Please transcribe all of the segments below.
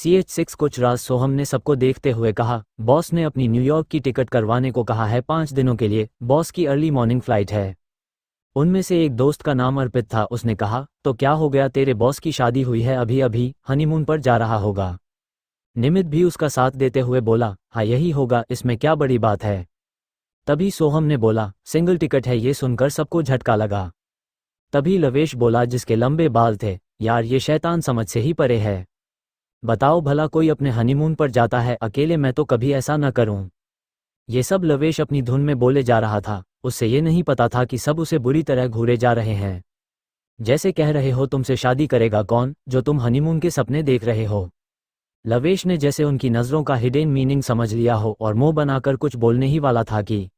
CH6 कुछ राज सोहम ने सबको देखते हुए कहा, बॉस ने अपनी न्यूयॉर्क की टिकट करवाने को कहा है 5 दिनों के लिए, बॉस की अर्ली मॉर्निंग फ्लाइट है। उनमें से एक दोस्त का नाम अर्पित था। उसने कहा, तो क्या हो गया, तेरे बॉस की शादी हुई है अभी अभी, हनीमून पर जा रहा होगा। निमित भी उसका साथ देते हुए बोला, हाँ यही होगा, इसमें क्या बड़ी बात है। तभी सोहम ने बोला, सिंगल टिकट है। ये सुनकर सबको झटका लगा। तभी लवेश बोला, जिसके लंबे बाल थे, यार ये शैतान समझ से ही परे है। बताओ भला कोई अपने हनीमून पर जाता है अकेले, मैं तो कभी ऐसा न करूं। ये सब लवेश अपनी धुन में बोले जा रहा था। उससे ये नहीं पता था कि सब उसे बुरी तरह घूरे जा रहे हैं। जैसे कह रहे हो, तुमसे शादी करेगा कौन, जो तुम हनीमून के सपने देख रहे हो। लवेश ने जैसे उनकी नज़रों का हिडन मीनिंग समझ लिया हो और मुंह बनाकर कुछ बोलने ही वाला था कि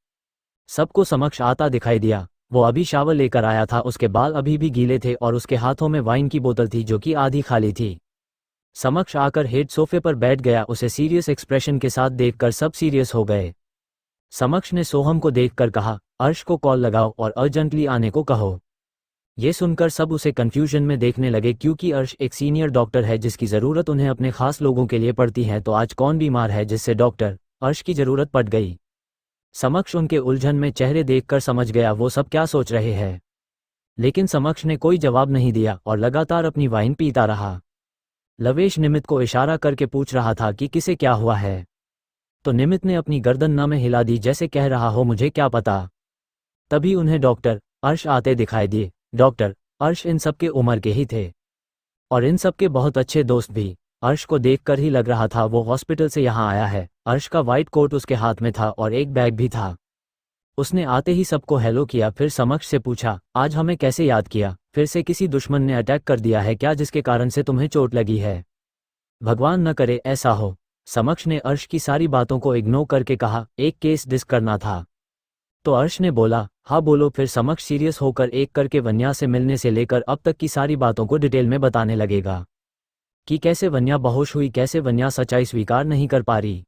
सबको समक्ष आता दिखाई दिया। वो अभी शावर लेकर आया था, उसके बाल अभी भी गीले थे और उसके हाथों में वाइन की बोतल थी जो कि आधी खाली थी। समक्ष आकर हेड सोफे पर बैठ गया। उसे सीरियस एक्सप्रेशन के साथ देखकर सब सीरियस हो गए। समक्ष ने सोहम को देखकर कहा, अर्श को कॉल लगाओ और अर्जेंटली आने को कहो। ये सुनकर सब उसे कंफ्यूजन में देखने लगे, क्योंकि अर्श एक सीनियर डॉक्टर है जिसकी ज़रूरत उन्हें अपने खास लोगों के लिए पड़ती है। तो आज कौन बीमार है जिससे डॉक्टर अर्श की ज़रूरत पड़ गई। समक्ष उनके उलझन में चेहरे देखकर समझ गया वो सब क्या सोच रहे हैं। लेकिन समक्ष ने कोई जवाब नहीं दिया और लगातार अपनी वाइन पीता रहा। लवेश निमित को इशारा करके पूछ रहा था कि किसे क्या हुआ है। तो निमित ने अपनी गर्दन न में हिला दी, जैसे कह रहा हो मुझे क्या पता। तभी उन्हें डॉक्टर अर्श आते दिखाई दिए। डॉक्टर अर्श इन सब के उम्र के ही थे और इन सब के बहुत अच्छे दोस्त भी। अर्श को देखकर ही लग रहा था वो हॉस्पिटल से यहाँ आया है। अर्श का वाइट कोट उसके हाथ में था और एक बैग भी था। उसने आते ही सबको हेलो किया, फिर समक्ष से पूछा, आज हमें कैसे याद किया? फिर से किसी दुश्मन ने अटैक कर दिया है क्या, जिसके कारण से तुम्हें चोट लगी है? भगवान न करे ऐसा हो। समक्ष ने अर्श की सारी बातों को इग्नोर करके कहा, एक केस डिस्क करना था। तो अर्श ने बोला, हाँ बोलो। फिर समक्ष सीरियस होकर एक करके वन्या से मिलने से लेकर अब तक की सारी बातों को डिटेल में बताने लगेगा कि कैसे वन्या बेहोश हुई, कैसे वन्या सच्चाई स्वीकार नहीं कर पा रही,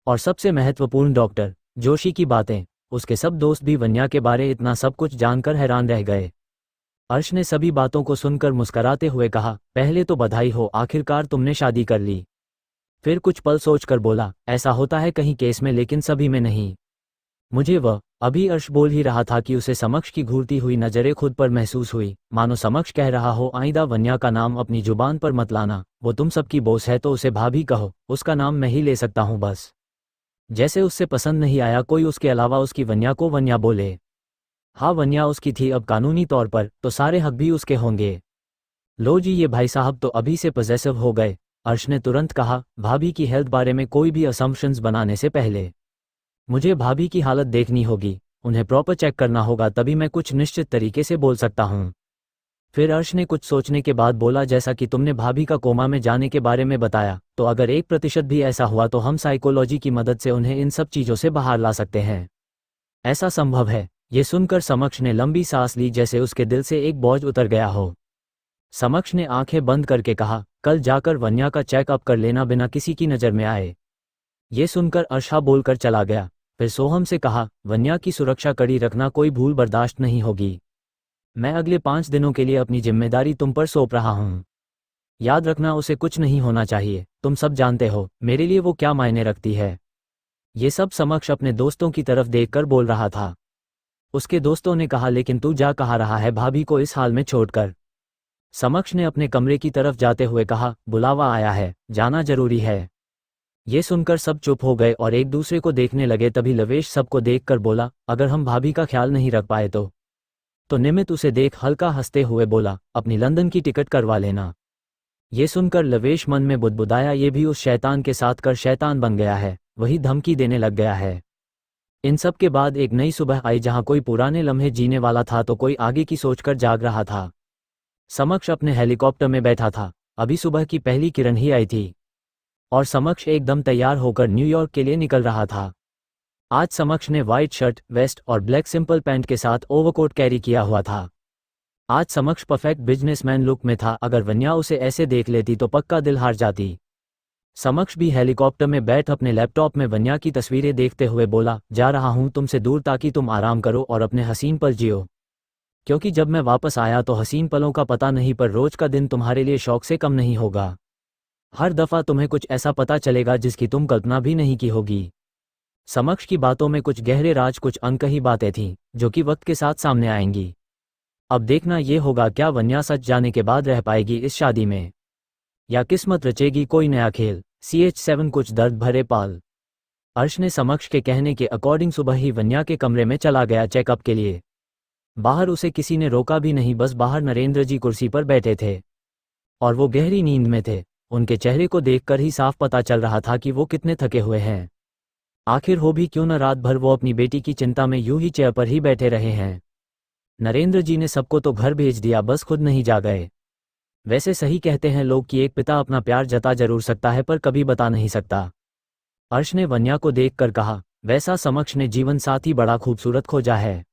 और सबसे महत्वपूर्ण डॉक्टर जोशी की बातें। उसके सब दोस्त भी वन्या के बारे इतना सब कुछ जानकर हैरान रह गए। अर्श ने सभी बातों को सुनकर मुस्कराते हुए कहा, पहले तो बधाई हो, आखिरकार तुमने शादी कर ली। फिर कुछ पल सोचकर बोला, ऐसा होता है कहीं केस में, लेकिन सभी में नहीं। मुझे वह अभी अर्श बोल ही रहा था कि उसे समक्ष की घूरती हुई नजरें खुद पर महसूस हुई, मानो समक्ष कह रहा हो, आइंदा वन्या का नाम अपनी जुबान पर मत लाना, वो तुम सबकी बॉस है तो उसे भाभी कहो, उसका नाम मैं ही ले सकता हूँ बस। जैसे उससे पसंद नहीं आया कोई उसके अलावा उसकी वन्या को वन्या बोले। हाँ वन्या उसकी थी अब कानूनी तौर पर, तो सारे हक भी उसके होंगे। लो जी, ये भाई साहब तो अभी से पॉसेसिव हो गए। अर्श ने तुरंत कहा, भाभी की हेल्थ बारे में कोई भी असम्पशंस बनाने से पहले मुझे भाभी की हालत देखनी होगी, उन्हें प्रॉपर चेक करना होगा, तभी मैं कुछ निश्चित तरीके से बोल सकता हूँ। फिर अर्श ने कुछ सोचने के बाद बोला, जैसा कि तुमने भाभी का कोमा में जाने के बारे में बताया, तो अगर 1% भी ऐसा हुआ तो हम साइकोलॉजी की मदद से उन्हें इन सब चीज़ों से बाहर ला सकते हैं। ऐसा संभव है? ये सुनकर समक्ष ने लंबी सांस ली, जैसे उसके दिल से एक बोझ उतर गया हो। समक्ष ने आंखें बंद करके कहा, कल जाकर वन्या का चेकअप कर लेना बिना किसी की नज़र में आए। ये सुनकर अर्श हाँ बोलकर चला गया। फिर सोहम से कहा, वन्या की सुरक्षा कड़ी रखना, कोई भूल बर्दाश्त नहीं होगी। मैं अगले 5 दिनों के लिए अपनी जिम्मेदारी तुम पर सौंप रहा हूँ। याद रखना, उसे कुछ नहीं होना चाहिए। तुम सब जानते हो मेरे लिए वो क्या मायने रखती है। ये सब समक्ष अपने दोस्तों की तरफ देखकर बोल रहा था। उसके दोस्तों ने कहा, लेकिन तू जा कहाँ रहा है भाभी को इस हाल में छोड़कर? समक्ष ने अपने कमरे की तरफ जाते हुए कहा, बुलावा आया है, जाना जरूरी है। ये सुनकर सब चुप हो गए और एक दूसरे को देखने लगे। तभी लवेश सबको देखकर बोला, अगर हम भाभी का ख्याल नहीं रख पाए तो निमित उसे देख हल्का हंसते हुए बोला, अपनी लंदन की टिकट करवा लेना। ये सुनकर लवेश मन में बुदबुदाया, ये भी उस शैतान के साथ कर शैतान बन गया है, वही धमकी देने लग गया है। इन सब के बाद एक नई सुबह आई, जहां कोई पुराने लम्हे जीने वाला था तो कोई आगे की सोचकर जाग रहा था। समक्ष अपने हेलीकॉप्टर में बैठा था। अभी सुबह की पहली किरण ही आई थी और समक्ष एकदम तैयार होकर न्यूयॉर्क के लिए निकल रहा था। आज समक्ष ने वाइट शर्ट, वेस्ट और ब्लैक सिंपल पैंट के साथ ओवरकोट कैरी किया हुआ था। आज समक्ष परफेक्ट बिजनेसमैन लुक में था। अगर वन्या उसे ऐसे देख लेती तो पक्का दिल हार जाती। समक्ष भी हेलीकॉप्टर में बैठ अपने लैपटॉप में वन्या की तस्वीरें देखते हुए बोला, जा रहा हूं तुमसे दूर ताकि तुम आराम करो और अपने हसीन पल जियो, क्योंकि जब मैं वापस आया तो हसीन पलों का पता नहीं, पर रोज का दिन तुम्हारे लिए शौक से कम नहीं होगा। हर दफ़ा तुम्हें कुछ ऐसा पता चलेगा जिसकी तुम कल्पना भी नहीं की होगी। समक्ष की बातों में कुछ गहरे राज, कुछ अनकही बातें थीं, जो कि वक्त के साथ सामने आएंगी। अब देखना ये होगा क्या वन्या सच जाने के बाद रह पाएगी इस शादी में, या किस्मत रचेगी कोई नया खेल। CH7 कुछ दर्द भरे पाल। अर्श ने समक्ष के कहने के अकॉर्डिंग सुबह ही वन्या के कमरे में चला गया चेकअप के लिए। बाहर उसे किसी ने रोका भी नहीं, बस बाहर नरेंद्र जी कुर्सी पर बैठे थे और वो गहरी नींद में थे। उनके चेहरे को देखकर ही साफ पता चल रहा था कि वो कितने थके हुए हैं। आखिर हो भी क्यों न, रात भर वो अपनी बेटी की चिंता में यूं ही चेयर पर ही बैठे रहे हैं। नरेंद्र जी ने सबको तो घर भेज दिया, बस खुद नहीं जा गए। वैसे सही कहते हैं लोग कि एक पिता अपना प्यार जता जरूर सकता है पर कभी बता नहीं सकता। अर्श ने वन्या को देखकर कहा, वैसा समक्ष ने जीवन साथी बड़ा खूबसूरत खोजा है।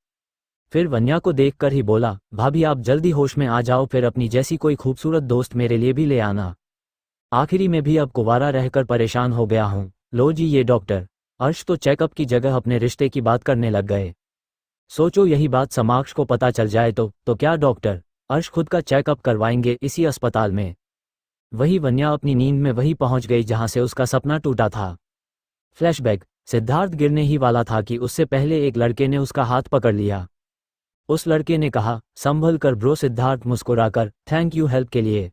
फिर वन्या को देखकर ही बोला, भाभी आप जल्दी होश में आ जाओ, फिर अपनी जैसी कोई खूबसूरत दोस्त मेरे लिए भी ले आना। आखिरी में भी अब कुंवारा रहकर परेशान हो गया हूँ। लो जी ये डॉक्टर। अर्श तो चेकअप की जगह अपने रिश्ते की बात करने लग गए। सोचो यही बात समक्ष को पता चल जाए तो क्या डॉक्टर अर्श खुद का चेकअप करवाएंगे इसी अस्पताल में। वही वन्या अपनी नींद में वही पहुंच गई जहां से उसका सपना टूटा था। फ्लैशबैक, सिद्धार्थ गिरने ही वाला था कि उससे पहले एक लड़के ने उसका हाथ पकड़ लिया। उस लड़के ने कहा, संभल कर ब्रो। सिद्धार्थ मुस्कुराकर, थैंक यू हेल्प के लिए।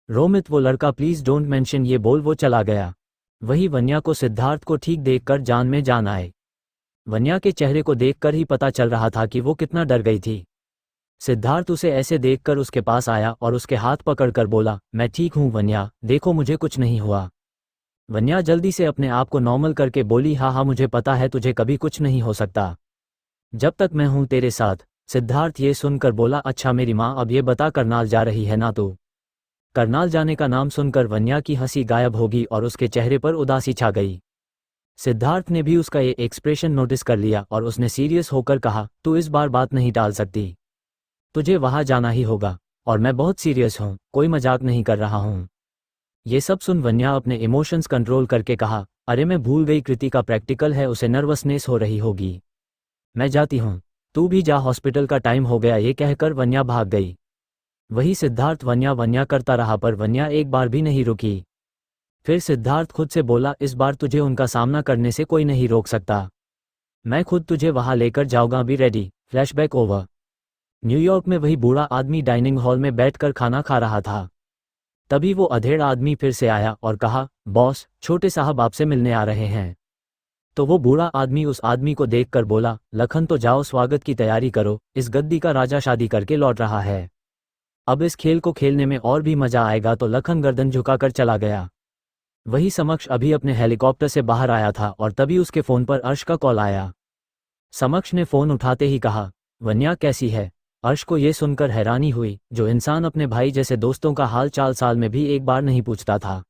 रोमित वो लड़का प्लीज डोंट मेंशन, ये बोल वो चला गया। वही वन्या को सिद्धार्थ को ठीक देखकर जान में जान आए। वन्या के चेहरे को देखकर ही पता चल रहा था कि वो कितना डर गई थी। सिद्धार्थ उसे ऐसे देखकर उसके पास आया और उसके हाथ पकड़कर बोला, मैं ठीक हूँ वन्या, देखो मुझे कुछ नहीं हुआ। वन्या जल्दी से अपने आप को नॉर्मल करके बोली, हाँ हाँ मुझे पता है, तुझे कभी कुछ नहीं हो सकता जब तक मैं हूँ तेरे साथ। सिद्धार्थ ये सुनकर बोला, अच्छा मेरी माँ, अब ये बता करनाल जा रही है ना तू। करनाल जाने का नाम सुनकर वन्या की हंसी गायब होगी और उसके चेहरे पर उदासी छा गई। सिद्धार्थ ने भी उसका ये एक्सप्रेशन नोटिस कर लिया और उसने सीरियस होकर कहा, तू इस बार बात नहीं टाल सकती, तुझे वहां जाना ही होगा। और मैं बहुत सीरियस हूँ, कोई मजाक नहीं कर रहा हूँ। ये सब सुन वन्या अपने इमोशंस कंट्रोल करके कहा, अरे मैं भूल गई, कृति का प्रैक्टिकल है, उसे नर्वसनेस हो रही होगी, मैं जाती हूँ, तू भी जा, हॉस्पिटल का टाइम हो गया। ये कहकर वन्या भाग गई। वही सिद्धार्थ वन्या वन्या करता रहा पर वन्या एक बार भी नहीं रुकी। फिर सिद्धार्थ खुद से बोला, इस बार तुझे उनका सामना करने से कोई नहीं रोक सकता, मैं खुद तुझे वहां लेकर जाऊंगा, be ready. Flashback over. New York में वही बूढ़ा आदमी डाइनिंग हॉल में बैठकर खाना खा रहा था। तभी वो अधेड़ आदमी फिर से आया और कहा, बॉस छोटे साहब आपसे मिलने आ रहे हैं। तो वो बूढ़ा आदमी उस आदमी को देखकर बोला, लखन तो जाओ, स्वागत की तैयारी करो, इस गद्दी का राजा शादी करके लौट रहा है, अब इस खेल को खेलने में और भी मजा आएगा। तो लखन गर्दन झुकाकर चला गया। वही समक्ष अभी अपने हेलीकॉप्टर से बाहर आया था और तभी उसके फोन पर अर्श का कॉल आया। समक्ष ने फोन उठाते ही कहा, वन्या कैसी है। अर्श को ये सुनकर हैरानी हुई, जो इंसान अपने भाई जैसे दोस्तों का हाल चाल साल में भी एक बार नहीं पूछता था,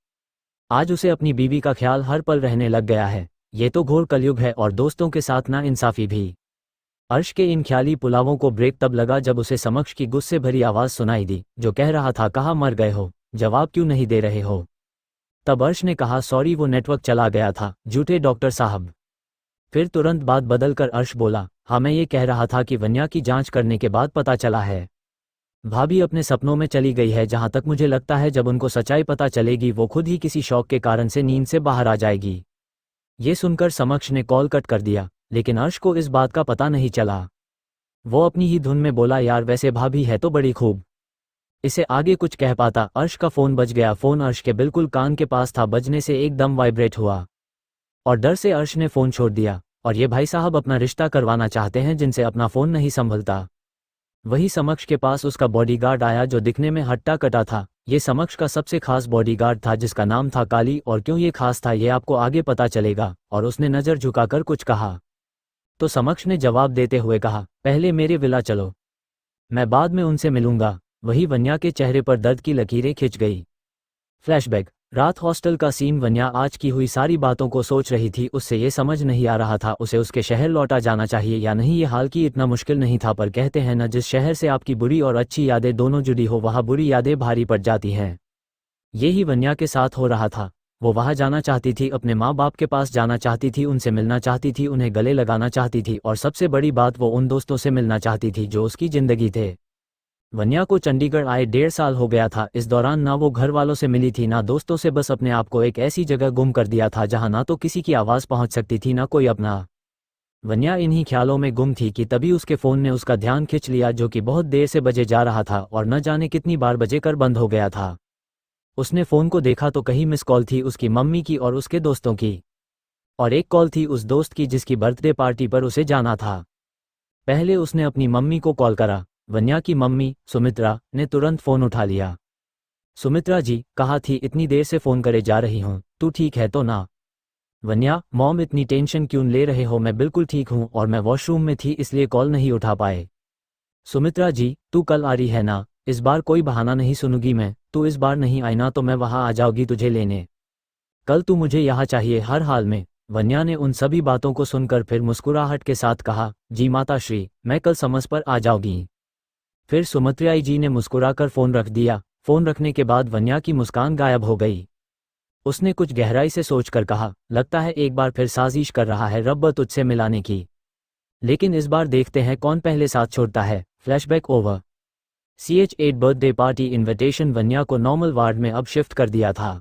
आज उसे अपनी बीवी का ख्याल हर पल रहने लग गया है। ये तो घोर कलयुग है और दोस्तों के साथ ना इंसाफी भी। अर्श के इन ख्याली पुलावों को ब्रेक तब लगा जब उसे समक्ष की गुस्से भरी आवाज सुनाई दी, जो कह रहा था, कहाँ मर गए हो, जवाब क्यों नहीं दे रहे हो। तब अर्श ने कहा, सॉरी वो नेटवर्क चला गया था, झूठे डॉक्टर साहब। फिर तुरंत बात बदलकर अर्श बोला, हाँ मैं ये कह रहा था कि वन्या की जांच करने के बाद पता चला है, भाभी अपने सपनों में चली गई है। जहां तक मुझे लगता है जब उनको सच्चाई पता चलेगी वो खुद ही किसी शौक के कारण से नींद से बाहर आ जाएगी। ये सुनकर समक्ष ने कॉल कट कर दिया, लेकिन अर्श को इस बात का पता नहीं चला। वो अपनी ही धुन में बोला, यार वैसे भाभी है तो बड़ी खूब। इसे आगे कुछ कह पाता, अर्श का फोन बज गया। फोन अर्श के बिल्कुल कान के पास था, बजने से एकदम वाइब्रेट हुआ और डर से अर्श ने फोन छोड़ दिया। और ये भाई साहब अपना रिश्ता करवाना चाहते हैं जिनसे अपना फोन नहीं संभलता। वही समक्ष के पास उसका बॉडीगार्ड आया जो दिखने में हट्टा कटा था। ये समक्ष का सबसे खास बॉडीगार्ड था जिसका नाम था काली, और क्यों ये खास था ये आपको आगे पता चलेगा। और उसने नज़र झुकाकर कुछ कहा तो समक्ष ने जवाब देते हुए कहा, पहले मेरे विला चलो, मैं बाद में उनसे मिलूंगा। वही वन्या के चेहरे पर दर्द की लकीरें खिंच गई। फ्लैशबैक, रात हॉस्टल का सीन। वन्या आज की हुई सारी बातों को सोच रही थी। उससे ये समझ नहीं आ रहा था उसे उसके शहर लौटा जाना चाहिए या नहीं। ये हाल की इतना मुश्किल नहीं था, पर कहते हैं न, जिस शहर से आपकी बुरी और अच्छी यादें दोनों जुड़ी हो वहाँ बुरी यादें भारी पड़ जाती हैं। यही वन्या के साथ हो रहा था। वो वहाँ जाना चाहती थी, अपने माँ बाप के पास जाना चाहती थी, उनसे मिलना चाहती थी, उन्हें गले लगाना चाहती थी, और सबसे बड़ी बात वो उन दोस्तों से मिलना चाहती थी जो उसकी जिंदगी थे। वन्या को चंडीगढ़ आए 1.5 साल हो गया था। इस दौरान ना वो घर वालों से मिली थी ना दोस्तों से, बस अपने आप को एक ऐसी जगह गुम कर दिया था जहां ना तो किसी की आवाज़ पहुंच सकती थी ना कोई अपना। वन्या इन्हीं ख्यालों में गुम थी कि तभी उसके फ़ोन ने उसका ध्यान खींच लिया, जो कि बहुत देर से बजे जा रहा था और न जाने कितनी बार बजे कर बंद हो गया था। उसने फ़ोन को देखा तो कहीं मिस कॉल थी उसकी मम्मी की और उसके दोस्तों की, और एक कॉल थी उस दोस्त की जिसकी बर्थडे पार्टी पर उसे जाना था। पहले उसने अपनी मम्मी को कॉल करा। वन्या की मम्मी सुमित्रा ने तुरंत फ़ोन उठा लिया। सुमित्रा जी, कहा थी इतनी देर से फ़ोन करे जा रही हूँ, तू ठीक है तो ना? वन्या, मॉम इतनी टेंशन क्यों ले रहे हो, मैं बिल्कुल ठीक हूँ और मैं वॉशरूम में थी इसलिए कॉल नहीं उठा पाए। सुमित्रा जी, तू कल आ रही है ना? इस बार कोई बहाना नहीं सुनूंगी मैं, तू इस बार नहीं आई ना तो मैं वहाँ आ जाऊंगी तुझे लेने। कल तू मुझे यहाँ चाहिए हर हाल में। वन्या ने उन सभी बातों को सुनकर फिर मुस्कुराहट के साथ कहा, जी माताश्री, मैं कल समझ पर आ जाऊंगी। फिर सुमित्रा जी ने मुस्कुराकर फ़ोन रख दिया। फ़ोन रखने के बाद वन्या की मुस्कान गायब हो गई। उसने कुछ गहराई से सोचकर कहा, लगता है एक बार फिर साजिश कर रहा है रब तुझसे मिलाने की। लेकिन इस बार देखते हैं कौन पहले साथ छोड़ता है। Flashback over. CH8 birthday party invitation. Vanya को नॉर्मल वार्ड में अब शिफ्ट कर दिया था।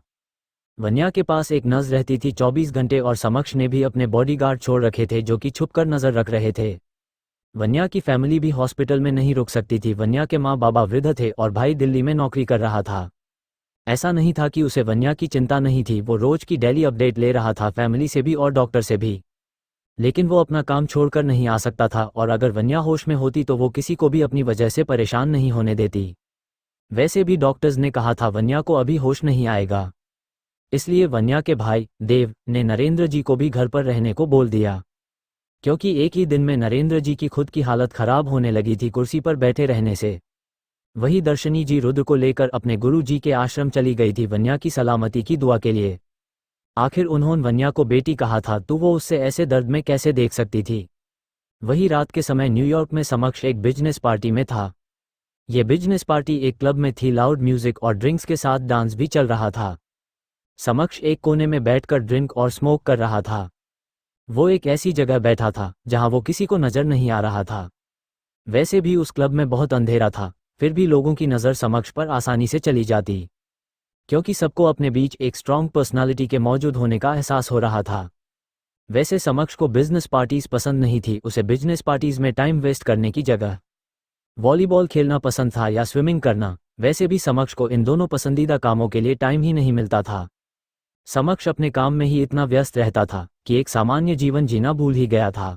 वन्या के पास एक नर्स रहती थी 24 घंटे और समक्ष ने भी अपने बॉडीगार्ड छोड़ रखे थे जो कि छुपकर नजर रख रहे थे। वन्या की फैमिली भी हॉस्पिटल में नहीं रुक सकती थी। वन्या के माँ बाबा वृद्ध थे और भाई दिल्ली में नौकरी कर रहा था। ऐसा नहीं था कि उसे वन्या की चिंता नहीं थी, वो रोज की डेली अपडेट ले रहा था, फैमिली से भी और डॉक्टर से भी। लेकिन वो अपना काम छोड़कर नहीं आ सकता था और अगर वन्या होश में होती तो वो किसी को भी अपनी वजह से परेशान नहीं होने देती। वैसे भी डॉक्टर्स ने कहा था वन्या को अभी होश नहीं आएगा, इसलिए वन्या के भाई देव ने नरेंद्र जी को भी घर पर रहने को बोल दिया, क्योंकि एक ही दिन में नरेंद्र जी की खुद की हालत खराब होने लगी थी कुर्सी पर बैठे रहने से। वही दर्शनी जी रुद्र को लेकर अपने गुरु जी के आश्रम चली गई थी वन्या की सलामती की दुआ के लिए। आखिर उन्होंने वन्या को बेटी कहा था तो वो उससे ऐसे दर्द में कैसे देख सकती थी। वही रात के समय न्यूयॉर्क में समक्ष एक बिजनेस पार्टी में था। ये बिजनेस पार्टी एक क्लब में थी, लाउड म्यूजिक और ड्रिंक्स के साथ डांस भी चल रहा था। समक्ष एक कोने में बैठकर ड्रिंक और स्मोक कर रहा था। वो एक ऐसी जगह बैठा था जहां वो किसी को नजर नहीं आ रहा था। वैसे भी उस क्लब में बहुत अंधेरा था, फिर भी लोगों की नज़र समक्ष पर आसानी से चली जाती, क्योंकि सबको अपने बीच एक स्ट्रॉन्ग पर्सनालिटी के मौजूद होने का एहसास हो रहा था। वैसे समक्ष को बिजनेस पार्टीज पसंद नहीं थी, उसे बिजनेस पार्टीज में टाइम वेस्ट करने की जगह वॉलीबॉल खेलना पसंद था या स्विमिंग करना। वैसे भी समक्ष को इन दोनों पसंदीदा कामों के लिए टाइम ही नहीं मिलता था। समक्ष अपने काम में ही इतना व्यस्त रहता था कि एक सामान्य जीवन जीना भूल ही गया था।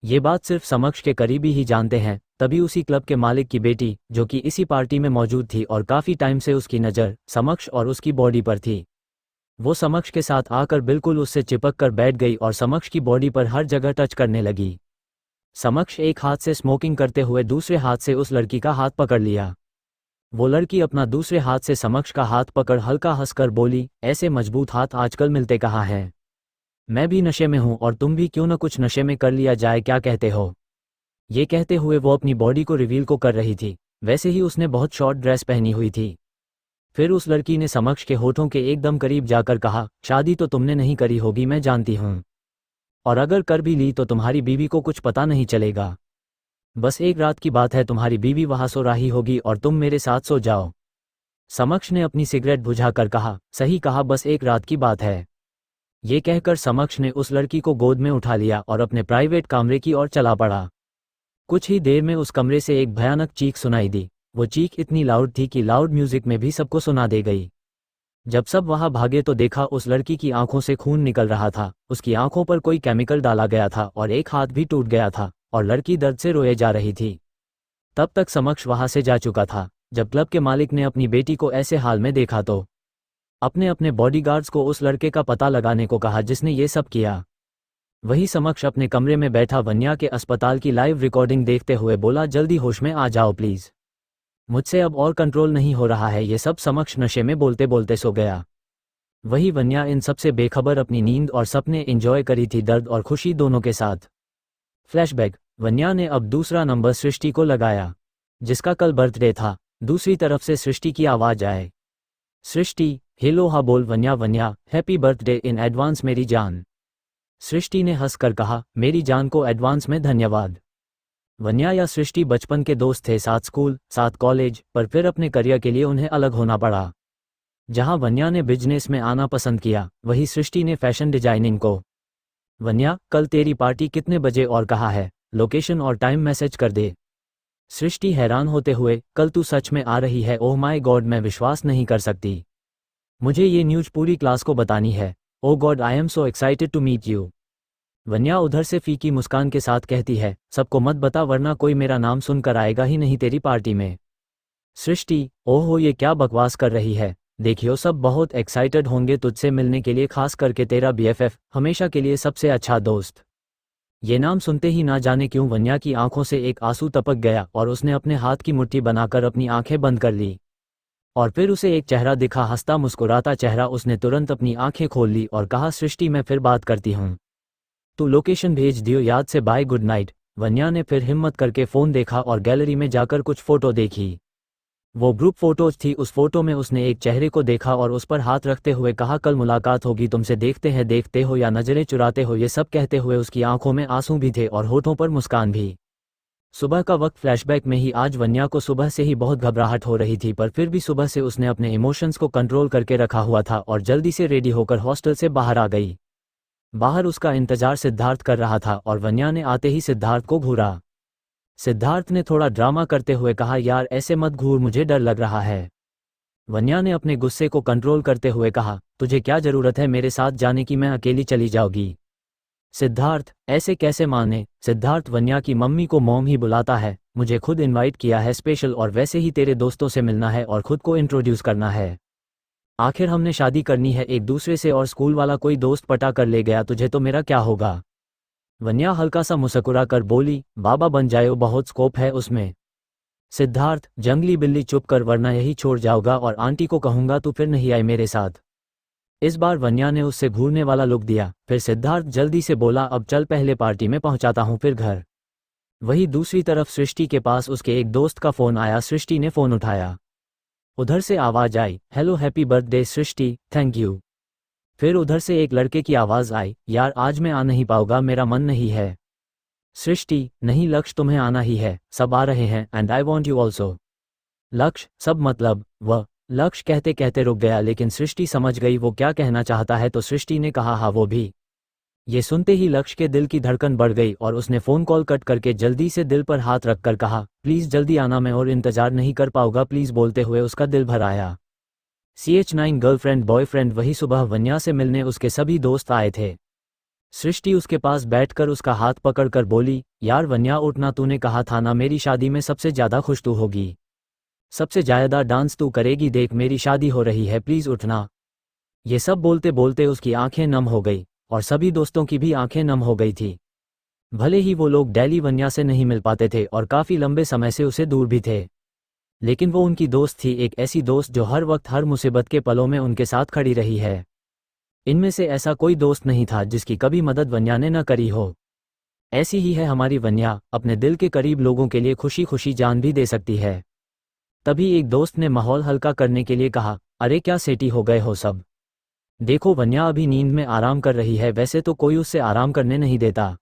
ये बात सिर्फ समक्ष के करीबी ही जानते हैं। तभी उसी क्लब के मालिक की बेटी, जो कि इसी पार्टी में मौजूद थी और काफ़ी टाइम से उसकी नज़र समक्ष और उसकी बॉडी पर थी, वो समक्ष के साथ आकर बिल्कुल उससे चिपक कर बैठ गई और समक्ष की बॉडी पर हर जगह टच करने लगी। समक्ष एक हाथ से स्मोकिंग करते हुए दूसरे हाथ से उस लड़की का हाथ पकड़ लिया। वो लड़की अपना दूसरे हाथ से समक्ष का हाथ पकड़ हल्का हंसकर बोली, ऐसे मजबूत हाथ आजकल मिलते कहाँ हैं? मैं भी नशे में हूँ और तुम भी क्यों न कुछ नशे में कर लिया जाए, क्या कहते हो? ये कहते हुए वो अपनी बॉडी को रिवील को कर रही थी। वैसे ही उसने बहुत शॉर्ट ड्रेस पहनी हुई थी। फिर उस लड़की ने समक्ष के होठों के एकदम करीब जाकर कहा, शादी तो तुमने नहीं करी होगी मैं जानती हूँ, और अगर कर भी ली तो तुम्हारी बीवी को कुछ पता नहीं चलेगा। बस एक रात की बात है, तुम्हारी बीवी वहाँ सो रही होगी और तुम मेरे साथ सो जाओ। समक्ष ने अपनी सिगरेट बुझाकर कहा, सही कहा, बस एक रात की बात है। ये कहकर समक्ष ने उस लड़की को गोद में उठा लिया और अपने प्राइवेट कमरे की ओर चला पड़ा। कुछ ही देर में उस कमरे से एक भयानक चीख सुनाई दी। वो चीख इतनी लाउड थी कि लाउड म्यूजिक में भी सबको सुना दे गई। जब सब वहां भागे तो देखा उस लड़की की आंखों से खून निकल रहा था। उसकी आंखों पर कोई केमिकल डाला गया था और एक हाथ भी टूट गया था और लड़की दर्द से रोए जा रही थी। तब तक समक्ष वहां से जा चुका था। जब क्लब के मालिक ने अपनी बेटी को ऐसे हाल में देखा तो अपने अपने बॉडीगार्ड्स को उस लड़के का पता लगाने को कहा जिसने ये सब किया। वही समक्ष अपने कमरे में बैठा वन्या के अस्पताल की लाइव रिकॉर्डिंग देखते हुए बोला, जल्दी होश में आ जाओ प्लीज, मुझसे अब और कंट्रोल नहीं हो रहा है। ये सब समक्ष नशे में बोलते बोलते सो गया। वही वन्या इन सबसे बेखबर अपनी नींद और सपने एंजॉय करी थी, दर्द और खुशी दोनों के साथ। फ्लैशबैक। वन्या ने अब दूसरा नंबर सृष्टि को लगाया, जिसका कल बर्थडे था। दूसरी तरफ से सृष्टि की आवाज आए, सृष्टि हेलो, हाँ बोल वन्या। वन्या, हैप्पी बर्थडे इन एडवांस मेरी जान। सृष्टि ने हंसकर कहा, मेरी जान को एडवांस में धन्यवाद। वन्या या सृष्टि बचपन के दोस्त थे, साथ स्कूल, साथ कॉलेज, पर फिर अपने करियर के लिए उन्हें अलग होना पड़ा। जहां वन्या ने बिजनेस में आना पसंद किया, वहीं सृष्टि ने फैशन डिजाइनिंग को। वन्या, कल तेरी पार्टी कितने बजे और कहाँ है? लोकेशन और टाइम मैसेज कर दे। सृष्टि हैरान होते हुए, कल तू सच में आ रही है? ओह माय गॉड, मैं विश्वास नहीं कर सकती। मुझे ये न्यूज़ पूरी क्लास को बतानी है। Oh god, I am so excited to meet you. Vanya उधर से फीकी मुस्कान के साथ कहती है, सबको मत बता वरना कोई मेरा नाम सुनकर आएगा ही नहीं तेरी पार्टी में। सृष्टि, ओहो ये क्या बकवास कर रही है? देखियो सब बहुत एक्साइटेड होंगे तुझसे मिलने के लिए, खास करके तेरा बीएफएफ, हमेशा के लिए सबसे अच्छा दोस्त। ये नाम सुनते ही ना जाने क्यों वन्या की आंखों से एक आंसू टपक गया और उसने अपने हाथ की मुट्ठी बनाकर अपनी आंखें बंद कर ली। और फिर उसे एक चेहरा दिखा, हंसता मुस्कुराता चेहरा। उसने तुरंत अपनी आंखें खोल ली और कहा, सृष्टि मैं फिर बात करती हूँ, तू लोकेशन भेज दियो याद से, बाय गुड नाइट। वन्या ने फिर हिम्मत करके फ़ोन देखा और गैलरी में जाकर कुछ फ़ोटो देखी। वो ग्रुप फोटोज थी। उस फोटो में उसने एक चेहरे को देखा और उस पर हाथ रखते हुए कहा, कल मुलाकात होगी तुमसे, देखते हैं देखते हो या नजरें चुराते हो। ये सब कहते हुए उसकी आंखों में आंसू भी थे और होठों पर मुस्कान भी। सुबह का वक्त, फ्लैशबैक में ही आज वन्या को सुबह से ही बहुत घबराहट हो रही थी, पर फिर भी सुबह से उसने अपने इमोशंस को कंट्रोल करके रखा हुआ था और जल्दी से रेडी होकर हॉस्टल से बाहर आ गई। बाहर उसका इंतजार सिद्धार्थ कर रहा था और वन्या ने आते ही सिद्धार्थ को घूरा। सिद्धार्थ ने थोड़ा ड्रामा करते हुए कहा, यार ऐसे मत घूर, मुझे डर लग रहा है। वन्या ने अपने गुस्से को कंट्रोल करते हुए कहा, तुझे क्या जरूरत है मेरे साथ जाने की, मैं अकेली चली जाऊंगी। सिद्धार्थ, ऐसे कैसे माने? सिद्धार्थ, वन्या की मम्मी को मॉम ही बुलाता है, मुझे खुद इनवाइट किया है स्पेशल, और वैसे ही तेरे दोस्तों से मिलना है और खुद को इंट्रोड्यूस करना है। आखिर हमने शादी करनी है एक दूसरे से और स्कूल वाला कोई दोस्त पटा कर ले गया तुझे तो मेरा क्या होगा? वन्या हल्का सा मुस्कुरा कर बोली, बाबा बन जाओ, बहुत स्कोप है उसमें। सिद्धार्थ, जंगली बिल्ली चुप कर वरना यही छोड़ जाऊंगा और आंटी को कहूंगा तू फिर नहीं आई मेरे साथ। इस बार वन्या ने उससे घूरने वाला लुक दिया। फिर सिद्धार्थ जल्दी से बोला, अब चल पहले पार्टी में पहुंचाता हूं फिर घर। वहीं दूसरी तरफ सृष्टि के पास उसके एक दोस्त का फोन आया। सृष्टि ने फोन उठाया। उधर से आवाज आई, hello happy birthday Srishti, thank you. फिर उधर से एक लड़के की आवाज आई, यार आज मैं आ नहीं पाऊंगा, मेरा मन नहीं है। सृष्टि, नहीं लक्ष्य, तुम्हें आना ही है, सब आ रहे हैं and I want you also. लक्ष्य, सब मतलब? वह लक्ष्य कहते कहते रुक गया, लेकिन सृष्टि समझ गई वो क्या कहना चाहता है, तो सृष्टि ने कहा, हाँ वो भी। ये सुनते ही लक्ष्य के दिल की धड़कन बढ़ गई और उसने फ़ोन कॉल कट करके जल्दी से दिल पर हाथ रखकर कहा, प्लीज़ जल्दी आना, मैं और इंतज़ार नहीं कर पाऊंगा प्लीज़। बोलते हुए उसका दिल भर आया। CH9 गर्लफ्रेंड बॉयफ्रेंड, वही सुबह वन्या से मिलने उसके सभी दोस्त आए थे। सृष्टि उसके पास बैठकर उसका हाथ पकड़कर बोली, यार वन्या उठना, तूने कहा था ना मेरी शादी में सबसे ज़्यादा खुश तू होगी, सबसे ज़्यादा डांस तू करेगी, देख मेरी शादी हो रही है, प्लीज़ उठना। ये सब बोलते बोलते उसकी आंखें नम हो गई और सभी दोस्तों की भी आंखें नम हो गई थी। भले ही वो लोग डेली वन्या से नहीं मिल पाते थे और काफ़ी लंबे समय से उसे दूर भी थे, लेकिन वो उनकी दोस्त थी, एक ऐसी दोस्त जो हर वक्त हर मुसीबत के पलों में उनके साथ खड़ी रही है। इनमें से ऐसा कोई दोस्त नहीं था जिसकी कभी मदद वन्या ने न करी हो। ऐसी ही है हमारी वन्या, अपने दिल के करीब लोगों के लिए खुशी खुशी जान भी दे सकती है। तभी एक दोस्त ने माहौल हल्का करने के लिए कहा, अरे क्या सेठी हो गए हो सब? देखो वन्या अभी नींद में आराम कर रही है, वैसे तो कोई उससे आराम करने नहीं देता,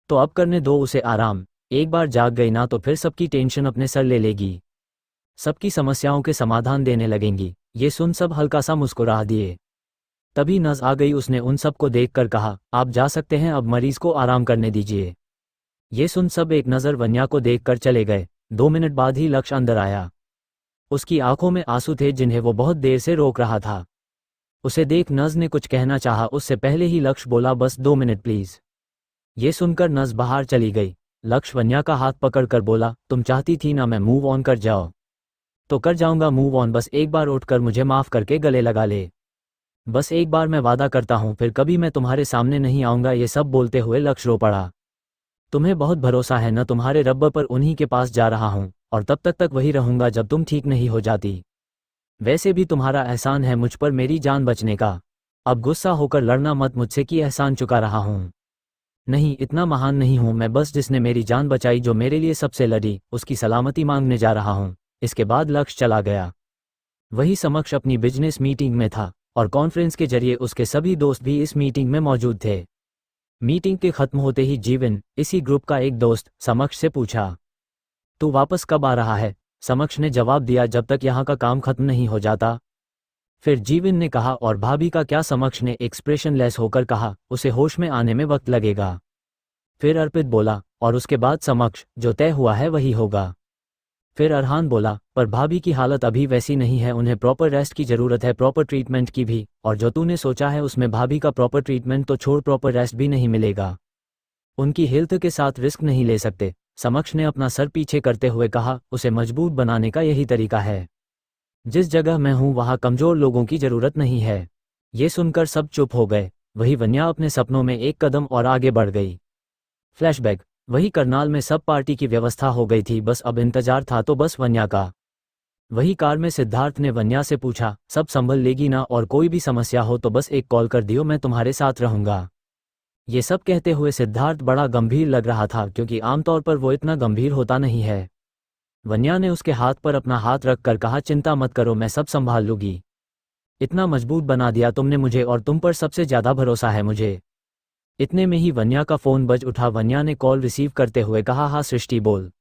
तो अब करने दो उसे आराम। एक बार जाग गई ना तो फिर सबकी टेंशन अपने सर ले लेगी, सबकी समस्याओं के समाधान देने लगेंगी। ये सुन सब हल्का सा मुस्कुरा दिए। तभी नज़ आ गई, उसने उन सब को देखकर कहा, आप जा सकते हैं, अब मरीज को आराम करने दीजिए। ये सुन सब एक नज़र वन्या को देखकर चले गए। 2 मिनट बाद ही लक्ष्य अंदर आया। उसकी आंखों में आंसू थे जिन्हें वो बहुत देर से रोक रहा था। उसे देख नज़ ने कुछ कहना चाहा, उससे पहले ही लक्ष्य बोला, बस 2 मिनट प्लीज़। ये सुनकर नज़ बाहर चली गई। लक्ष्य वन्या का हाथ पकड़कर बोला, तुम चाहती थी ना मैं मूव ऑन कर जाओ, तो कर जाऊंगा मूव ऑन, बस एक बार उठकर मुझे माफ़ करके गले लगा ले, बस एक बार, मैं वादा करता हूँ फिर कभी मैं तुम्हारे सामने नहीं आऊँगा। ये सब बोलते हुए लक्ष्य रो पड़ा। तुम्हें बहुत भरोसा है न तुम्हारे रब पर, उन्हीं के पास जा रहा हूँ और तब तक वही रहूँगा जब तुम ठीक नहीं हो जाती। वैसे भी तुम्हारा एहसान है मुझ पर मेरी जान बचने का, अब गुस्सा होकर लड़ना मत मुझसे कि एहसान चुका रहा हूँ। नहीं, इतना महान नहीं हूँ मैं, बस जिसने मेरी जान बचाई, जो मेरे लिए सबसे लड़ी, उसकी सलामती मांगने जा रहा हूँ। इसके बाद लक्ष्य चला गया। वही समक्ष अपनी बिजनेस मीटिंग में था और कॉन्फ्रेंस के जरिए उसके सभी दोस्त भी इस मीटिंग में मौजूद थे। मीटिंग के खत्म होते ही जीवन, इसी ग्रुप का एक दोस्त, समक्ष से पूछा, तू वापस कब आ रहा है? समक्ष ने जवाब दिया, जब तक यहाँ का काम खत्म नहीं हो जाता। फिर जीवन ने कहा, और भाभी का क्या? समक्ष ने एक्सप्रेशन लेस होकर कहा, उसे होश में आने में वक्त लगेगा। फिर अर्पित बोला, और उसके बाद समक्ष, जो तय हुआ है वही होगा। फिर अरहान बोला, पर भाभी की हालत अभी वैसी नहीं है, उन्हें प्रॉपर रेस्ट की ज़रूरत है, प्रॉपर ट्रीटमेंट की भी, और जो तूने सोचा है उसमें भाभी का प्रॉपर ट्रीटमेंट तो छोड़, प्रॉपर रेस्ट भी नहीं मिलेगा। उनकी हेल्थ के साथ रिस्क नहीं ले सकते। समक्ष ने अपना सर पीछे करते हुए कहा, उसे मजबूत बनाने का यही तरीका है। जिस जगह मैं हूँ वहाँ कमज़ोर लोगों की ज़रूरत नहीं है। ये सुनकर सब चुप हो गए। वही वन्या अपने सपनों में एक कदम और आगे बढ़ गई। फ्लैशबैक, वही करनाल में सब पार्टी की व्यवस्था हो गई थी, बस अब इंतजार था तो बस वन्या का। वही कार में सिद्धार्थ ने वन्या से पूछा, सब संभल लेगी ना? और कोई भी समस्या हो तो बस एक कॉल कर दियो, मैं तुम्हारे साथ रहूँगा। ये सब कहते हुए सिद्धार्थ बड़ा गंभीर लग रहा था, क्योंकि आमतौर पर वो इतना गंभीर होता नहीं है। वन्या ने उसके हाथ पर अपना हाथ रख कर कहा, चिंता मत करो, मैं सब संभाल लूँगी। इतना मजबूत बना दिया तुमने मुझे, और तुम पर सबसे ज़्यादा भरोसा है मुझे। इतने में ही वन्या का फ़ोन बज उठा। वन्या ने कॉल रिसीव करते हुए कहा, हाँ सृष्टि बोल।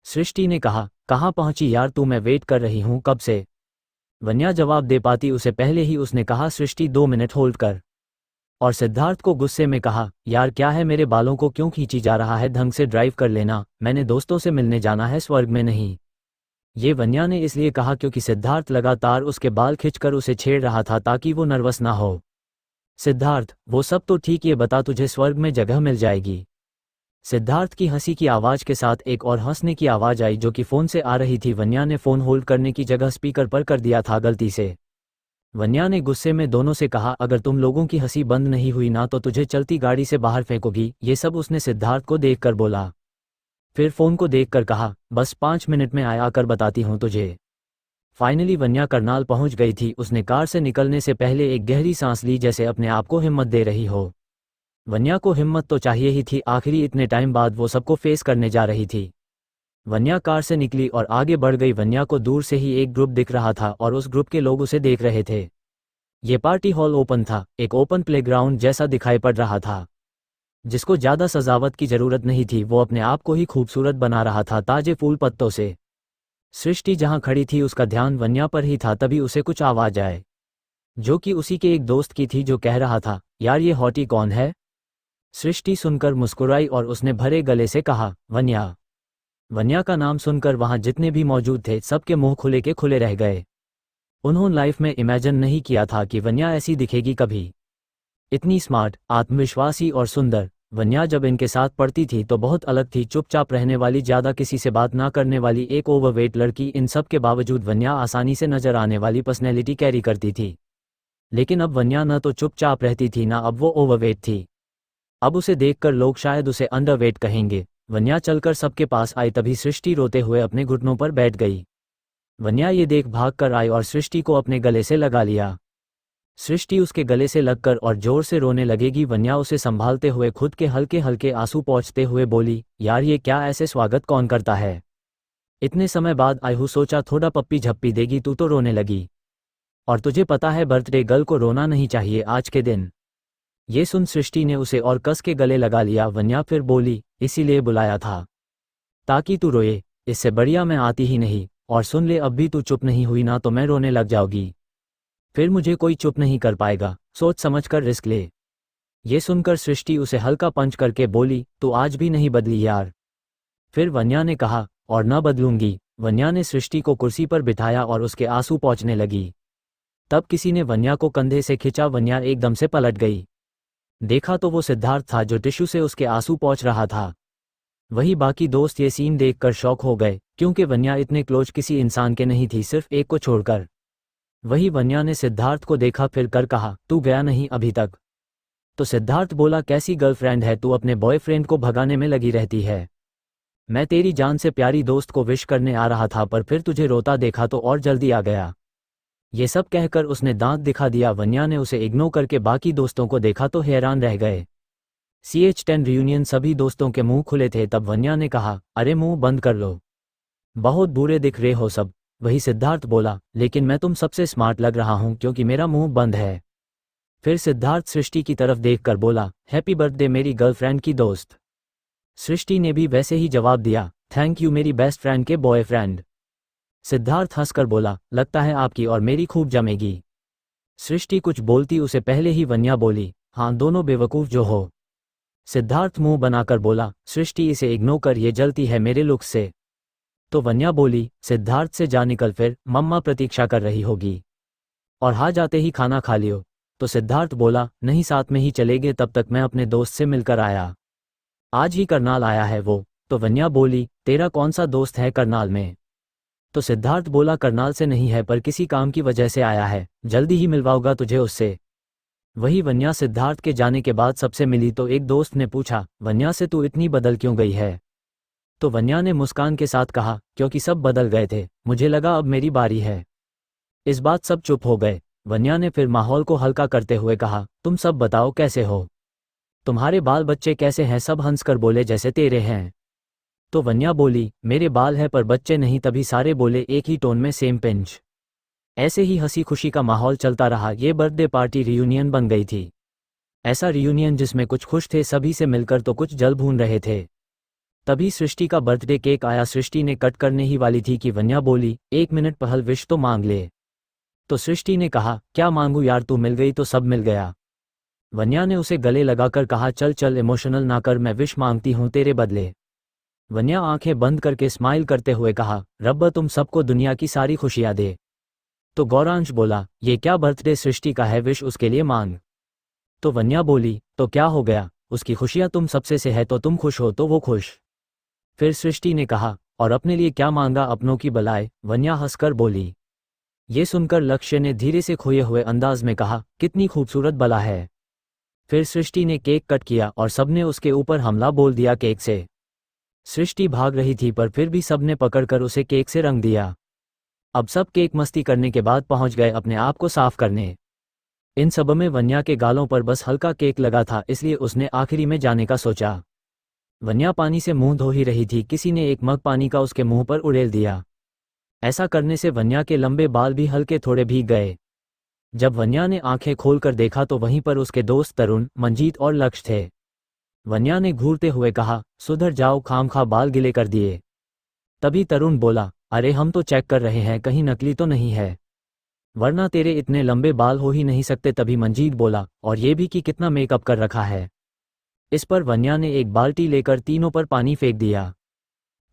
सृष्टि ने कहा, कहाँ पहुंची यार तू? मैं वेट कर रही हूँ कब से। वन्या जवाब दे पाती उससे पहले ही उसने कहा, सृष्टि 2 मिनट होल्ड कर। और सिद्धार्थ को गुस्से में कहा, यार क्या है, मेरे बालों को क्यों खींची जा रहा है? ढंग से ड्राइव कर लेना, मैंने दोस्तों से मिलने जाना है, स्वर्ग में नहीं। ये वन्या ने इसलिए कहा क्योंकि सिद्धार्थ लगातार उसके बाल खींचकर उसे छेड़ रहा था ताकि वो नर्वस ना हो। सिद्धार्थ, वो सब तो ठीक, ये बता तुझे स्वर्ग में जगह मिल जाएगी? सिद्धार्थ की हंसी की आवाज़ के साथ एक और हंसने की आवाज़ आई जो कि फ़ोन से आ रही थी। वन्या ने फ़ोन होल्ड करने की जगह स्पीकर पर कर दिया था गलती से। वन्या ने गुस्से में दोनों से कहा, अगर तुम लोगों की हंसी बंद नहीं हुई ना तो तुझे चलती गाड़ी से बाहर फेंकोगी। ये सब उसने सिद्धार्थ को देखकर बोला। फिर फ़ोन को देखकर कहा, बस 5 मिनट में आया कर बताती हूँ तुझे। फाइनली वन्या करनाल पहुंच गई थी। उसने कार से निकलने से पहले एक गहरी सांस ली, जैसे अपने आप को हिम्मत दे रही हो। वन्या को हिम्मत तो चाहिए ही थी, आखिरी इतने टाइम बाद वो सबको फेस करने जा रही थी। वन्या कार से निकली और आगे बढ़ गई। वन्या को दूर से ही एक ग्रुप दिख रहा था और उस ग्रुप के लोग उसे देख रहे थे। ये पार्टी हॉल ओपन था, एक ओपन प्लेग्राउंड जैसा दिखाई पड़ रहा था, जिसको ज़्यादा सजावट की ज़रूरत नहीं थी। वो अपने आप को ही खूबसूरत बना रहा था ताजे फूल पत्तों से। सृष्टि जहाँ खड़ी थी उसका ध्यान वन्या पर ही था, तभी उसे कुछ आवाज़ आए, जो कि उसी के एक दोस्त की थी, जो कह रहा था, यार ये हॉटी कौन है? सृष्टि सुनकर मुस्कुराई और उसने भरे गले से कहा, वन्या। वन्या का नाम सुनकर वहां जितने भी मौजूद थे सबके मुंह खुले के खुले रह गए। उन्होंने लाइफ में इमेजिन नहीं किया था कि वन्या ऐसी दिखेगी कभी। इतनी स्मार्ट, आत्मविश्वासी और सुंदर। वन्या जब इनके साथ पढ़ती थी तो बहुत अलग थी, चुपचाप रहने वाली, ज़्यादा किसी से बात ना करने वाली, एक ओवरवेट लड़की। इन सब के बावजूद वन्या आसानी से नजर आने वाली पर्सनैलिटी कैरी करती थी। लेकिन अब वन्या न तो चुपचाप रहती थी, ना अब वो ओवरवेट थी। अब उसे देखकर लोग शायद उसे अंडरवेट कहेंगे। वन्या चलकर सबके पास आई, तभी सृष्टि रोते हुए अपने घुटनों पर बैठ गई। वन्या ये देख भाग कर आई और सृष्टि को अपने गले से लगा लिया। सृष्टि उसके गले से लगकर और जोर से रोने लगेगी। वन्या उसे संभालते हुए खुद के हल्के हल्के आंसू पोंछते हुए बोली, यार ये क्या, ऐसे स्वागत कौन करता है? इतने समय बाद आई हूँ, सोचा थोड़ा पप्पी झप्पी देगी, तू तो रोने लगी। और तुझे पता है बर्थडे गर्ल को रोना नहीं चाहिए आज के दिन। ये सुन सृष्टि ने उसे और कस के गले लगा लिया। वन्या फिर बोली, इसीलिए बुलाया था, ताकि तू रोए, इससे बढ़िया मैं आती ही नहीं। और सुन ले, अब भी तू चुप नहीं हुई ना तो मैं रोने लग जाऊंगी, फिर मुझे कोई चुप नहीं कर पाएगा। सोच समझ कर रिस्क ले। ये सुनकर सृष्टि उसे हल्का पंच करके बोली, तू आज भी नहीं बदली यार। फिर वन्या ने कहा, और न बदलूंगी। वन्या ने सृष्टि को कुर्सी पर बिठाया और उसके आंसू पोंछने लगी। तब किसी ने वन्या को कंधे से खींचा। वन्या एकदम से पलट गई। देखा तो वो सिद्धार्थ था, जो टिश्यू से उसके आंसू पोंछ रहा था। वही बाकी दोस्त ये सीन देखकर शॉक हो गए, क्योंकि वन्या इतने क्लोज किसी इंसान के नहीं थी, सिर्फ एक को छोड़कर। वही वन्या ने सिद्धार्थ को देखा, फिर कर कहा, तू गया नहीं अभी तक? तो सिद्धार्थ बोला, कैसी गर्लफ्रेंड है तू, अपने बॉयफ्रेंड को भगाने में लगी रहती है। मैं तेरी जान से प्यारी दोस्त को विश करने आ रहा था, पर फिर तुझे रोता देखा तो और जल्दी आ गया। ये सब कहकर उसने दांत दिखा दिया। वन्या ने उसे इग्नोर करके बाकी दोस्तों को देखा तो हैरान रह गए। CH10 रियूनियन, सभी दोस्तों के मुंह खुले थे। तब वन्या ने कहा, अरे मुंह बंद कर लो, बहुत बुरे दिख रहे हो सब। वही सिद्धार्थ बोला, लेकिन मैं तुम सबसे स्मार्ट लग रहा हूं क्योंकि मेरा मुंह बंद है। फिर सिद्धार्थ सृष्टि की तरफ देखकर बोला, हैप्पी बर्थडे मेरी गर्लफ्रेंड की दोस्त। सृष्टि ने भी वैसे ही जवाब दिया, थैंक यू मेरी बेस्ट फ्रेंड के बॉयफ्रेंड। सिद्धार्थ हंसकर बोला, लगता है आपकी और मेरी खूब जमेगी। सृष्टि कुछ बोलती उसे पहले ही वन्या बोली, हाँ दोनों बेवकूफ़ जो हो। सिद्धार्थ मुंह बनाकर बोला, सृष्टि इसे इग्नोर कर, ये जलती है मेरे लुक से। तो वन्या बोली, सिद्धार्थ से जा निकल, फिर मम्मा प्रतीक्षा कर रही होगी और हाँ जाते ही खाना खा लियो। तो सिद्धार्थ बोला, नहीं साथ में ही चलेंगे, तब तक मैं अपने दोस्त से मिलकर आया, आज ही करनाल आया है वो। तो वन्या बोली, तेरा कौन सा दोस्त है करनाल में? तो सिद्धार्थ बोला, करनाल से नहीं है पर किसी काम की वजह से आया है, जल्दी ही मिलवाऊंगा तुझे उससे। वही वन्या सिद्धार्थ के जाने के बाद सबसे मिली तो एक दोस्त ने पूछा, वन्या से तू इतनी बदल क्यों गई है? तो वन्या ने मुस्कान के साथ कहा, क्योंकि सब बदल गए थे, मुझे लगा अब मेरी बारी है। इस बात सब चुप हो गए। वन्या ने फिर माहौल को हल्का करते हुए कहा, तुम सब बताओ कैसे हो, तुम्हारे बाल बच्चे कैसे हैं? सब हंसकर बोले, जैसे तेरे हैं। तो वन्या बोली, मेरे बाल है पर बच्चे नहीं। तभी सारे बोले एक ही टोन में, सेम पिंच। ऐसे ही हंसी खुशी का माहौल चलता रहा। ये बर्थडे पार्टी रियूनियन बन गई थी। ऐसा रियूनियन जिसमें कुछ खुश थे सभी से मिलकर तो कुछ जल भून रहे थे। तभी सृष्टि का बर्थडे केक आया। सृष्टि ने कट करने ही वाली थी कि वन्या बोली, 1 मिनट पहल विश तो मांग ले। तो सृष्टि ने कहा, क्या मांगू यार, तू मिल गई तो सब मिल गया। वन्या ने उसे गले लगाकर कहा, चल चल इमोशनल ना कर, मैं विश मांगती हूँ तेरे बदले। वन्या आंखें बंद करके स्माइल करते हुए कहा, रब्बा तुम सबको दुनिया की सारी खुशियां दे। तो गौरांश बोला, ये क्या बर्थडे सृष्टि का है, विश उसके लिए मांग। तो वन्या बोली, तो क्या हो गया, उसकी खुशियां तुम सबसे से है तो तुम खुश हो तो वो खुश। फिर सृष्टि ने कहा, और अपने लिए क्या मांगा, अपनों की बलाए। वन्या हंसकर बोली। ये सुनकर लक्ष्य ने धीरे से खोए हुए अंदाज में कहा, कितनी खूबसूरत बला है। फिर सृष्टि ने केक कट किया और सबने उसके ऊपर हमला बोल दिया केक से। सृष्टि भाग रही थी पर फिर भी सबने पकड़कर उसे केक से रंग दिया। अब सब केक मस्ती करने के बाद पहुंच गए अपने आप को साफ करने। इन सब में वन्या के गालों पर बस हल्का केक लगा था, इसलिए उसने आखिरी में जाने का सोचा। वन्या पानी से मुंह धो ही रही थी, किसी ने एक मग पानी का उसके मुंह पर उड़ेल दिया। ऐसा करने से वन्या के लंबे बाल भी हल्के थोड़े भीग गए। जब वन्या ने आंखें खोलकर देखा तो वहीं पर उसके दोस्त तरुण, मंजीत और लक्ष्य थे। वन्या ने घूरते हुए कहा, सुधर जाओ, खामखा बाल गिले कर दिए। तभी तरुण बोला, अरे हम तो चेक कर रहे हैं कहीं नकली तो नहीं है, वरना तेरे इतने लंबे बाल हो ही नहीं सकते। तभी मंजीत बोला, और ये भी कि कितना मेकअप कर रखा है। इस पर वन्या ने एक बाल्टी लेकर तीनों पर पानी फेंक दिया।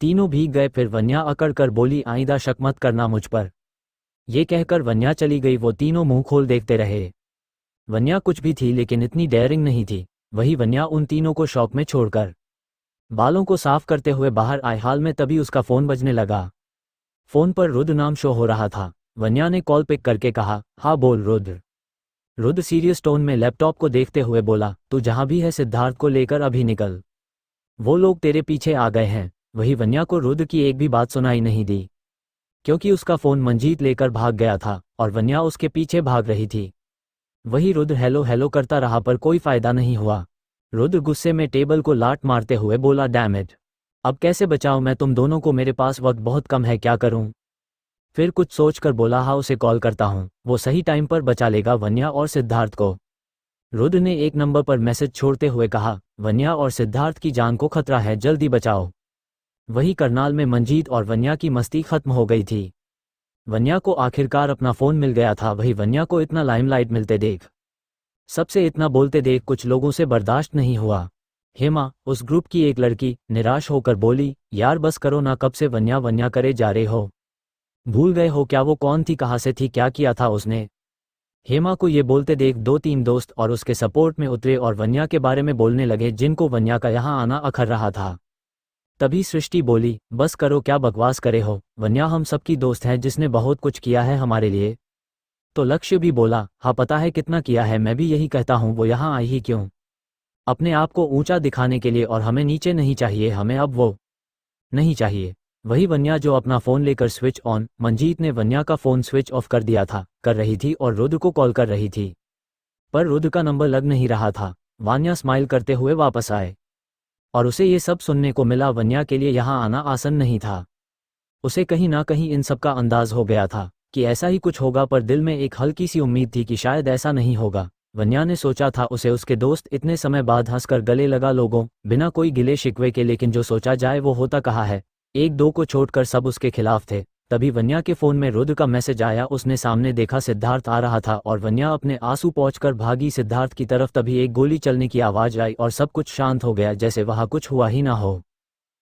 तीनों भीग गए। फिर वन्या अकड़ कर बोली, आइंदा शक मत करना मुझ पर। ये कहकर वन्या चली गई। वो तीनों मुंह खोल देखते रहे। वन्या कुछ भी थी लेकिन इतनी डेयरिंग नहीं थी। वही वन्या उन तीनों को शौक में छोड़कर बालों को साफ करते हुए बाहर आए। हाल में तभी उसका फोन बजने लगा। फोन पर रुद्र नाम शो हो रहा था। वन्या ने कॉल पिक करके कहा, हाँ बोल रुद्र। रुद्र सीरियस टोन में लैपटॉप को देखते हुए बोला, तू जहां भी है सिद्धार्थ को लेकर अभी निकल, वो लोग तेरे पीछे आ गए हैं। वही वन्या को रुद्र की एक भी बात सुनाई नहीं दी, क्योंकि उसका फोन मंजीत लेकर भाग गया था और वन्या उसके पीछे भाग रही थी। वही रुद्र हेलो हेलो करता रहा पर कोई फायदा नहीं हुआ। रुद्र गुस्से में टेबल को लात मारते हुए बोला, डैम इट, अब कैसे बचाऊं मैं तुम दोनों को, मेरे पास वक्त बहुत कम है, क्या करूं? फिर कुछ सोचकर बोला, हाँ उसे कॉल करता हूं, वो सही टाइम पर बचा लेगा वन्या और सिद्धार्थ को। रुद्र ने एक नंबर पर मैसेज छोड़ते हुए कहा, वन्या और सिद्धार्थ की जान को खतरा है, जल्दी बचाओ। वही करनाल में मंजीत और वन्या की मस्ती खत्म हो गई थी। वन्या को आखिरकार अपना फोन मिल गया था। वही वन्या को इतना लाइमलाइट मिलते देख, सबसे इतना बोलते देख कुछ लोगों से बर्दाश्त नहीं हुआ। हेमा, उस ग्रुप की एक लड़की, निराश होकर बोली, यार बस करो ना, कब से वन्या वन्या करे जा रहे हो, भूल गए हो क्या वो कौन थी, कहाँ से थी, क्या किया था उसने? हेमा को ये बोलते देख 2-3 दोस्त और उसके सपोर्ट में उतरे और वन्या के बारे में बोलने लगे, जिनको वन्या का यहाँ आना अखर रहा था। तभी सृष्टि बोली, बस करो, क्या बकवास करे हो, वन्या हम सबकी दोस्त है, जिसने बहुत कुछ किया है हमारे लिए। तो लक्ष्य भी बोला, हाँ पता है कितना किया है, मैं भी यही कहता हूँ, वो यहाँ आई ही क्यों? अपने आप को ऊंचा दिखाने के लिए, और हमें नीचे नहीं चाहिए, हमें अब वो नहीं चाहिए। वही वन्या जो अपना फोन लेकर स्विच ऑन, मंजीत ने वन्या का फोन स्विच ऑफ कर दिया था, कर रही थी और रुद्र को कॉल कर रही थी, पर रुद्र का नंबर लग नहीं रहा था। वन्या स्माइल करते हुए वापस आए और उसे ये सब सुनने को मिला। वन्या के लिए यहाँ आना आसान नहीं था। उसे कहीं ना कहीं इन सब का अंदाज हो गया था कि ऐसा ही कुछ होगा, पर दिल में एक हल्की सी उम्मीद थी कि शायद ऐसा नहीं होगा। वन्या ने सोचा था उसे उसके दोस्त इतने समय बाद हंसकर गले लगा लोगों बिना कोई गिले शिकवे के, लेकिन जो सोचा जाए वो होता कहा है। एक दो को छोड़कर सब उसके खिलाफ थे। तभी वन्या के फोन में रुद्र का मैसेज आया। उसने सामने देखा सिद्धार्थ आ रहा था और वन्या अपने आंसू पोंछकर भागी सिद्धार्थ की तरफ। तभी एक गोली चलने की आवाज आई और सब कुछ शांत हो गया, जैसे वहां कुछ हुआ ही ना हो।